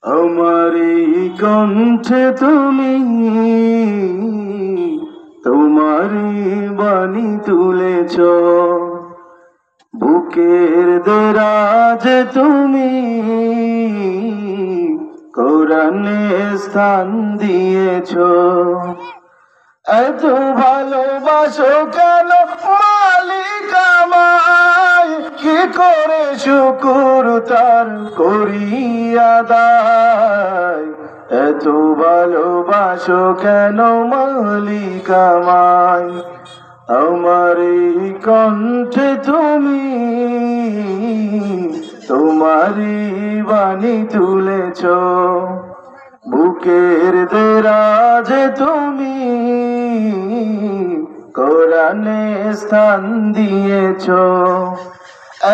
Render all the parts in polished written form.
আমার এই কণ্ঠে তুমি তোমারই বাণী তুলেছ, বুকের দেরাজে তুমি কোরআনে স্থান দিয়েছ। এত ভালোবাসো কেন মালিক আমায়, কি করে শুকুর তার করি আদায়। এত ভালোবাসো কেন মালিক আমায়, আমার এই কণ্ঠে তুমি তোমারই বাণী তুলেছ, বুকের দেরাজে তুমি কোরআনে স্থান দিয়েছ।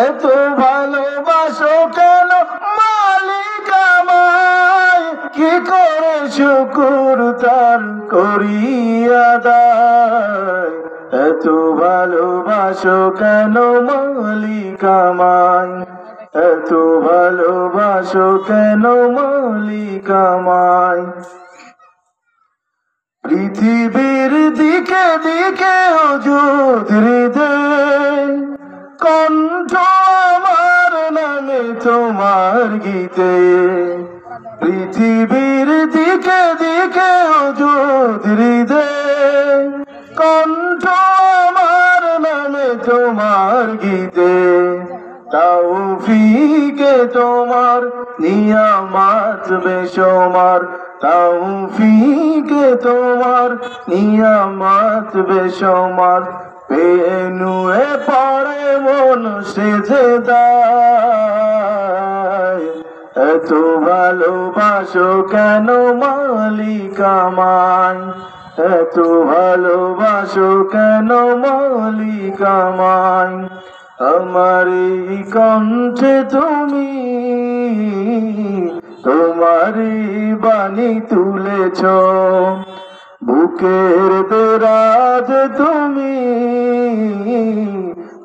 এত ভালোবাসো কেন মালিক আমায়, কি করে শুকুর তার করি আদায়। এত ভালোবাসো কেন মালিক আমায়, এত ভালোবাসো কেন মালিক আমায়। পৃথিবীর দিকে দিকে অযুত হৃদয়, কণ্ঠ আমার নামে তোমার গীতে। পৃথিবীর দিকে দিকে অযুত হৃদয়, কণ্ঠ আমার নামে তোমার গীতে। তৌফিকে তোমার নিয়ামত বেশমার, তৌফিকে তোমার নিয়ামত বেশমার। পেনুয়ে পড়ে মন সেজদায়, এত ভালোবাসো কেন মালিক আমায়, এত ভালোবাসো কেন মালিক আমায়। আমার এই কণ্ঠে তুমি তোমারই বাণী তুলেছ, বুকের দেরাজ তুমি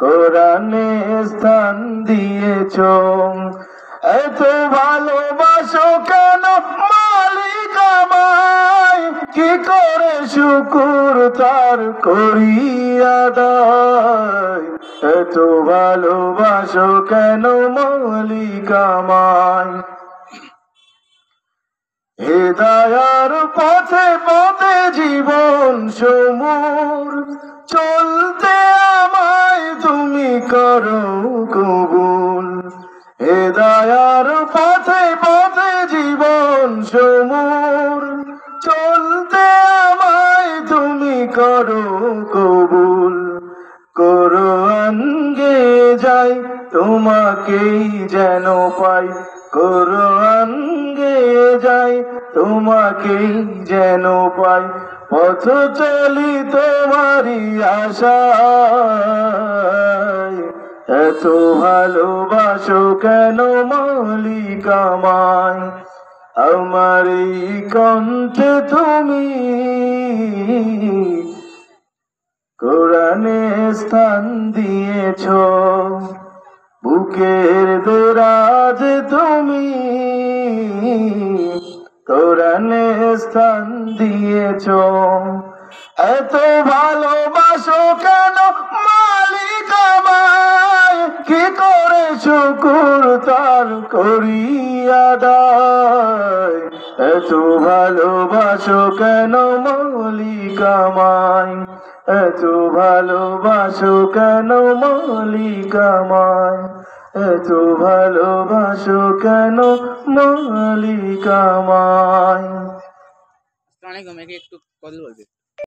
কোরআনে স্থান দিয়েছ। এত ভালোবাসো কেন মালিক আমায়, কি করে শুকুর তার করি আদায়। এত ভালোবাসো কেন মালিক আমায়। হেদায়ার পথে পথে জীবন সমূর, চলতে আমায় তুমি করো কবুল। হেদায়ার পথে পথে জীবন সমূর, চলতে আমায় তুমি করো কবুল। কোরআন গে যাই তোমাকেই যেন পাই, কোরআন গে যাই তোমাকেই যেন পাই। পথ চলি তোমারই আশায়, এত ভালোবাসো কেন মালিক আমায়। আমার এই কণ্ঠে তুমি কোরআনে স্থান দিয়েছ, বুকের দেরাজ তুমি কোরআনে স্থান দিয়েছ। এত ভালোবাসো কেন মালিক আমায়, কি করে শুকুর তার করি আদায়। এত ভালোবাসো কেন মালিক আমায়, এত ভালোবাসো কেন মালিক আমায়, এত ভালোবাসো কেন মালিক আমায়। আসসালামু আলাইকুম, একটু কথা বলবে।